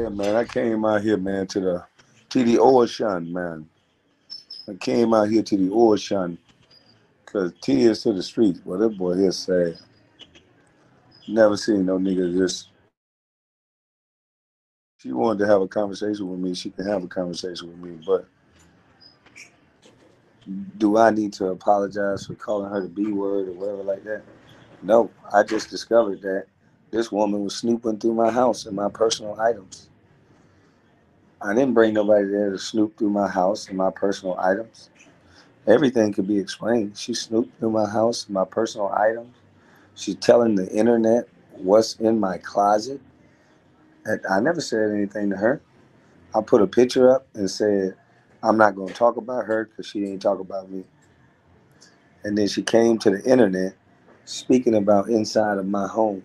Yeah, man, I came out here, man, to the 𝐷 man. I came out here to the 𝐬𝐵𝐚𝐦 because T is to the streets. Well, that boy here sad. Never seen no nigga just. She wanted to have a conversation with me. She can have a conversation with me, but do I need to apologize for calling her the B word or whatever like that? No, I just discovered that this woman was snooping through my house and my personal items. I didn't bring nobody there to snoop through my house and my personal items. Everything could be explained. She snooped through my house and my personal items. She's telling the internet what's in my closet. And I never said anything to her. I put a picture up and said, I'm not going to talk about her because she ain't talk about me. And then she came to the internet speaking about inside of my home.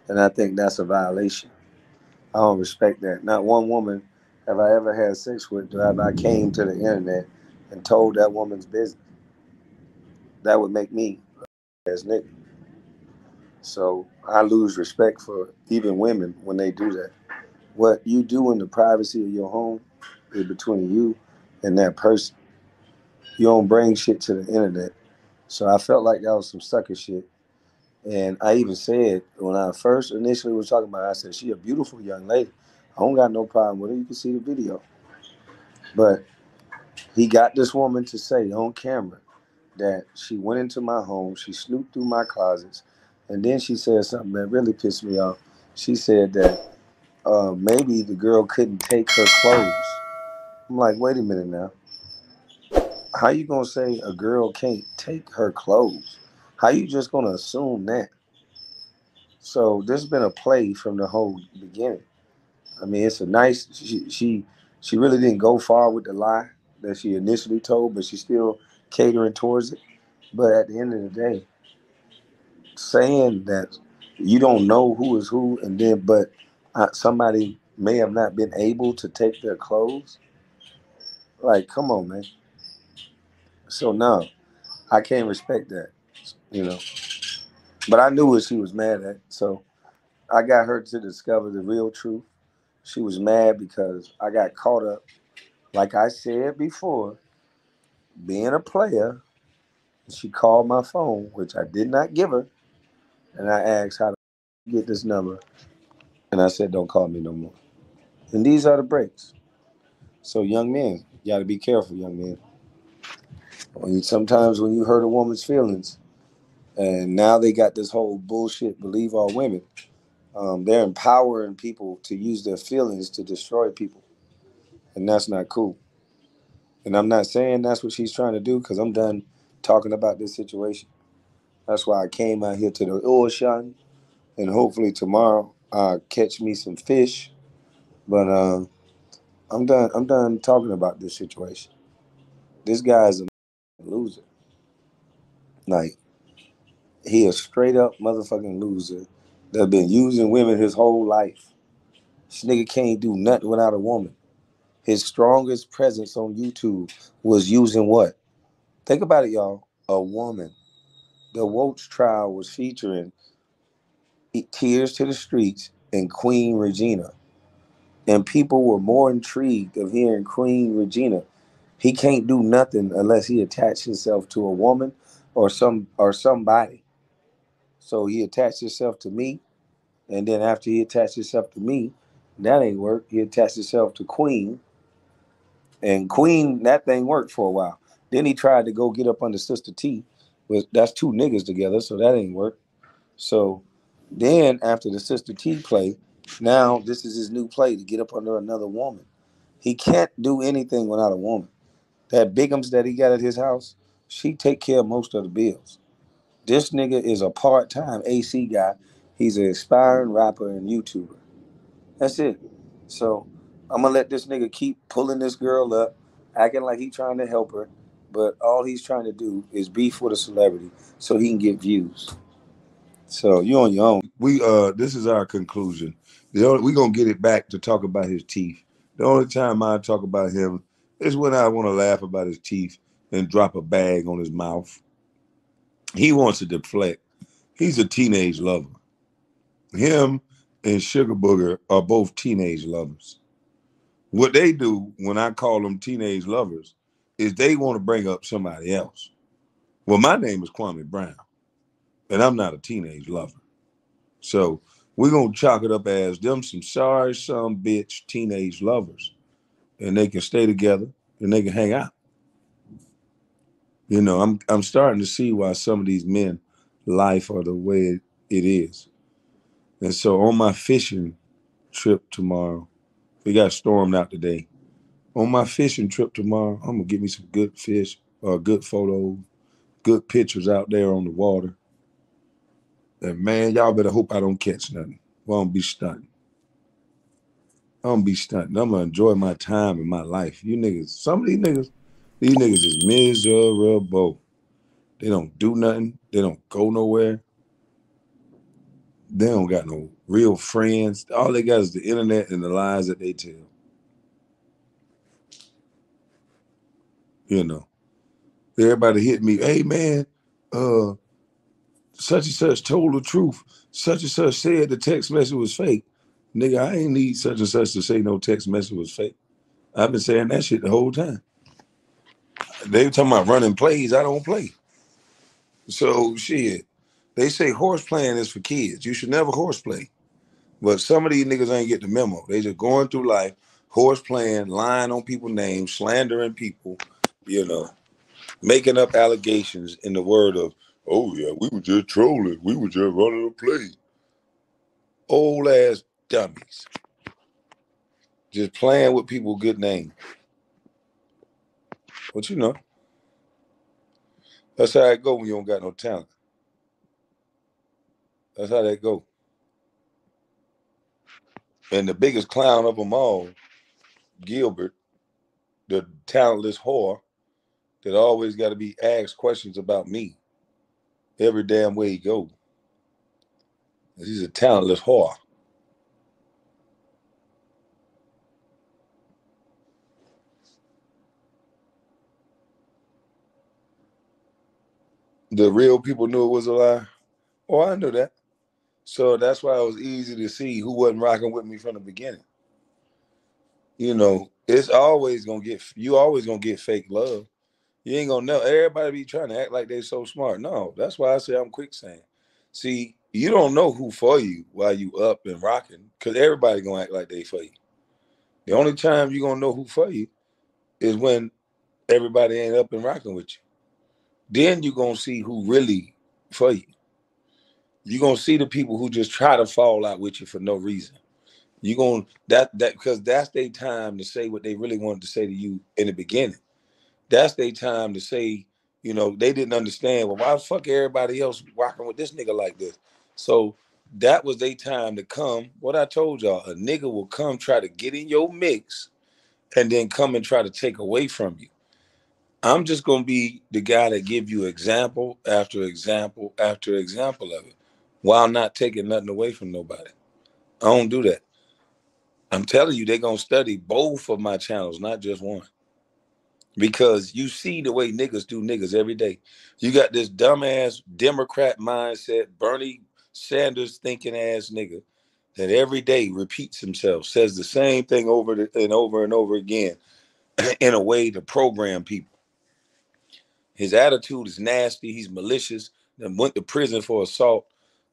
And I think that's a violation. I don't respect that. Not one woman have I ever had sex with that I came to the internet and told that woman's business. That would make me as nigga. So I lose respect for even women when they do that. What you do in the privacy of your home is between you and that person. You don't bring shit to the internet. So I felt like that was some sucker shit. And I even said, when I first initially was talking about her, I said, she a beautiful young lady. I don't got no problem with her. You can see the video. But he got this woman to say on camera that she went into my home, she snooped through my closets, and then she said something that really pissed me off. She said that maybe the girl couldn't take her clothes. I'm like, wait a minute now. How you gonna say a girl can't take her clothes? How you just gonna assume that? So there's been a play from the whole beginning. I mean, it's a nice. She really didn't go far with the lie that she initially told, but she's still catering towards it. But at the end of the day, saying that you don't know who is who, and then somebody may have not been able to take their clothes. Like, come on, man. So no, I can't respect that, you know. But I knew what she was mad at, so I got her to discover the real truth. She was mad because I got caught up, like I said before, being a player. She called my phone, which I did not give her, and I asked how to get this number, and I said, don't call me no more. And these are the breaks. So young men, you got to be careful, young men. Sometimes when you hurt a woman's feelings, and now they got this whole bullshit, believe all women, they're empowering people to use their feelings to destroy people. And that's not cool. And I'm not saying that's what she's trying to do because I'm done talking about this situation. That's why I came out here to the ocean, and hopefully tomorrow I'll catch me some fish. But I'm done. I'm done talking about this situation. This guy is a loser. Like, he a straight up motherfucking loser that been using women his whole life. This nigga can't do nothing without a woman. His strongest presence on YouTube was using what? Think about it, y'all. A woman. The 𝐬𝐻 trial was featuring Tears to the Streets and Queen Regina. And people were more intrigued of hearing Queen Regina. He can't do nothing unless he attached himself to a woman or somebody. So he attached himself to me, and then after he attached himself to me, that ain't work. He attached himself to Queen, and Queen, that thing worked for a while. Then he tried to go get up under Sister T. That's two niggas together, so that ain't work. So then after the Sister T play, now this is his new play to get up under another woman. He can't do anything without a woman. That Bigums that he got at his house, she take care of most of the bills. This nigga is a part-time AC guy. He's an aspiring rapper and YouTuber. That's it. So I'm gonna let this nigga keep pulling this girl up, acting like he's trying to help her, but all he's trying to do is beef with a celebrity so he can get views. So you on your own. This is our conclusion. We're gonna get it back to talk about his teeth. The only time I talk about him is when I want to laugh about his teeth and drop a bag on his mouth. He wants to deflect. He's a teenage lover. Him and Sugar Booger are both teenage lovers. What they do when I call them teenage lovers is they want to bring up somebody else. Well, my name is Kwame Brown, and I'm not a teenage lover. So we're going to chalk it up as them some sorry some bitch teenage lovers, and they can stay together and they can hang out. You know, I'm starting to see why some of these men life are the way it is. And so on my fishing trip tomorrow, we got stormed out today. On my fishing trip tomorrow, I'm gonna get me some good fish, good photos, good pictures out there on the water. And man, y'all better hope I don't catch nothing. Well, I'm gonna be stunting. I'm gonna be stunting. I'm gonna enjoy my time in my life. You niggas, some of these niggas is miserable. They don't do nothing. They don't go nowhere. They don't got no real friends. All they got is the internet and the lies that they tell. You know, everybody hit me. Hey man, such and such told the truth. Such and such said the text message was fake. Nigga, I ain't need such and such to say no text message was fake. I've been saying that shit the whole time. They talking about running plays. I don't play. So shit. They say horse playing is for kids. You should never horse play. But some of these niggas ain't get the memo. They just going through life, horse playing, lying on people's names, slandering people, you know, making up allegations in the word of, oh yeah, we were just trolling. We were just running a play. Old ass dummies. Just playing with people's good name. But you know, that's how it go when you don't got no talent. That's how that go. And the biggest clown of them all, Gilbert, the talentless whore that always got to be asked questions about me every damn way he go. He's a talentless whore. The real people knew it was a lie. Oh, I knew that. So that's why it was easy to see who wasn't rocking with me from the beginning. You know, it's always gonna get, you always gonna get fake love. You ain't gonna know. Everybody be trying to act like they so smart. No, that's why I say I'm quicksand. See, you don't know who for you while you up and rocking, because everybody gonna act like they for you. The only time you gonna know who for you is when everybody ain't up and rocking with you. Then you gonna see who really for you. You gonna see the people who just try to fall out with you for no reason. You gonna that because that's their time to say what they really wanted to say to you in the beginning. That's their time to say, you know, they didn't understand. Well, why the fuck everybody else rocking with this nigga like this? So that was their time to come. What I told y'all, a nigga will come try to get in your mix and then come and try to take away from you. I'm just gonna be the guy that give you example after example after example of it, while not taking nothing away from nobody. I don't do that. I'm telling you, they're gonna study both of my channels, not just one. Because you see the way niggas do niggas every day. You got this dumbass Democrat mindset, Bernie Sanders thinking ass nigga that every day repeats himself, says the same thing over and over and over again in a way to program people. His attitude is nasty. He's malicious. Then went to prison for assault.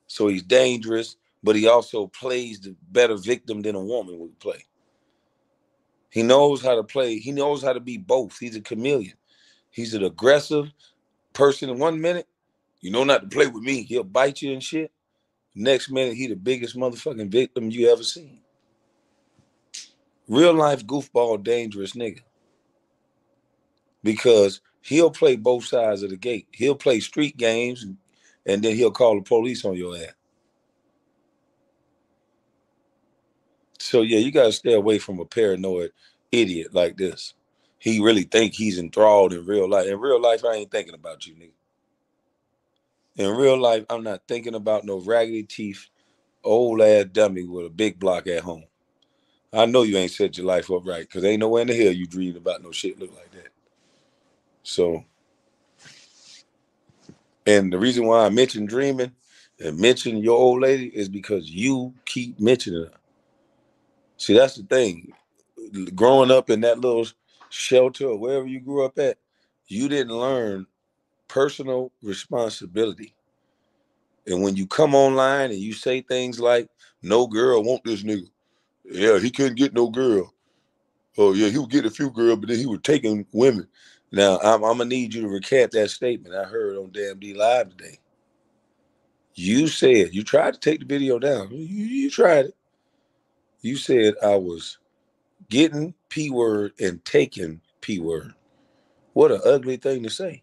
So he's dangerous, but he also plays the better victim than a woman would play. He knows how to play. He knows how to be both. He's a chameleon. He's an aggressive person in 1 minute. You know not to play with me. He'll bite you and shit. Next minute, he the biggest motherfucking victim you ever seen. Real life goofball dangerous nigga. Because he'll play both sides of the gate. He'll play street games and then he'll call the police on your ass. So yeah, you gotta stay away from a paranoid idiot like this. He really think he's enthralled in real life. In real life, I ain't thinking about you, nigga. In real life, I'm not thinking about no raggedy teeth, old ass dummy with a big block at home. I know you ain't set your life up right, because ain't nowhere in the hell you dreamed about no shit look like that. So, and the reason why I mentioned dreaming and mention your old lady is because you keep mentioning her. See, that's the thing. Growing up in that little shelter or wherever you grew up at, you didn't learn personal responsibility. And when you come online and you say things like, no girl want this nigga. Yeah, he couldn't get no girl. Oh, yeah, he would get a few girls, but then he was taking women. Now, I'm going to need you to recant that statement I heard on Damn D Live today. You said, you tried to take the video down. You tried it. You said I was getting P word and taking P word. What an ugly thing to say.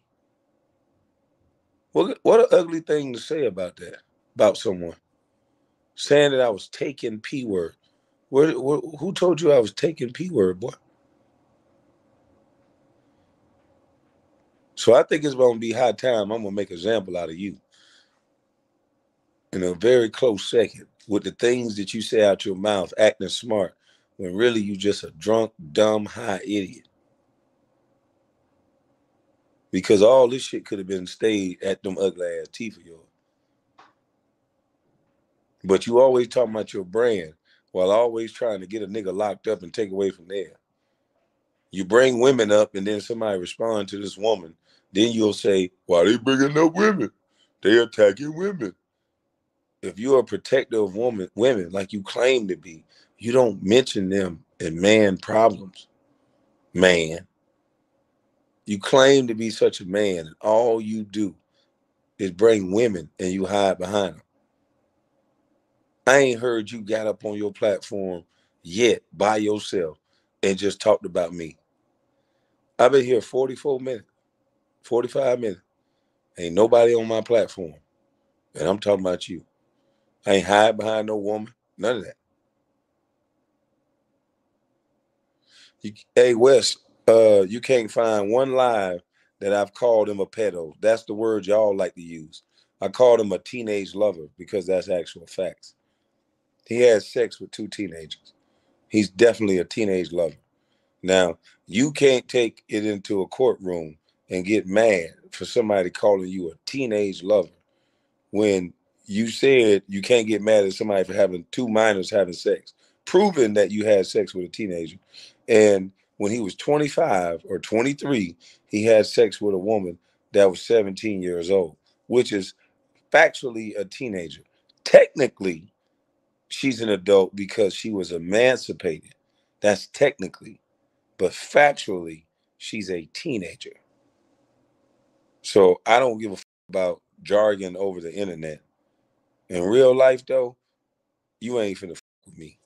What an ugly thing to say about that, about someone. Saying that I was taking P word. Who told you I was taking P word, boy? So I think it's going to be high time I'm going to make an example out of you in a very close second with the things that you say out your mouth, acting smart, when really you just a drunk, dumb, high idiot. Because all this shit could have been stayed at them ugly ass teeth of yours. But you always talking about your brand while always trying to get a nigga locked up and take away from there. You bring women up and then somebody respond to this woman. Then you'll say, why they bringing up women? They attacking women. If you're a protector of women like you claim to be, you don't mention them in man problems. Man. You claim to be such a man, and all you do is bring women and you hide behind them. I ain't heard you got up on your platform yet by yourself and just talked about me. I've been here 44 minutes, 45 minutes. Ain't nobody on my platform. And I'm talking about you. I ain't hide behind no woman. None of that. Hey, Wes, you can't find one live that I've called him a pedo. That's the word y'all like to use. I called him a teenage lover because that's actual facts. He has sex with 2 teenagers. He's definitely a teenage lover. Now, you can't take it into a courtroom and get mad for somebody calling you a teenage lover when you said you can't get mad at somebody for having 2 minors having sex, proving that you had sex with a teenager. And when he was 25 or 23, he had sex with a woman that was 17 years old, which is factually a teenager. Technically, she's an adult because she was emancipated. That's technically. But factually, she's a teenager. So I don't give a about jargon over the internet. In real life, though, you ain't finna with me.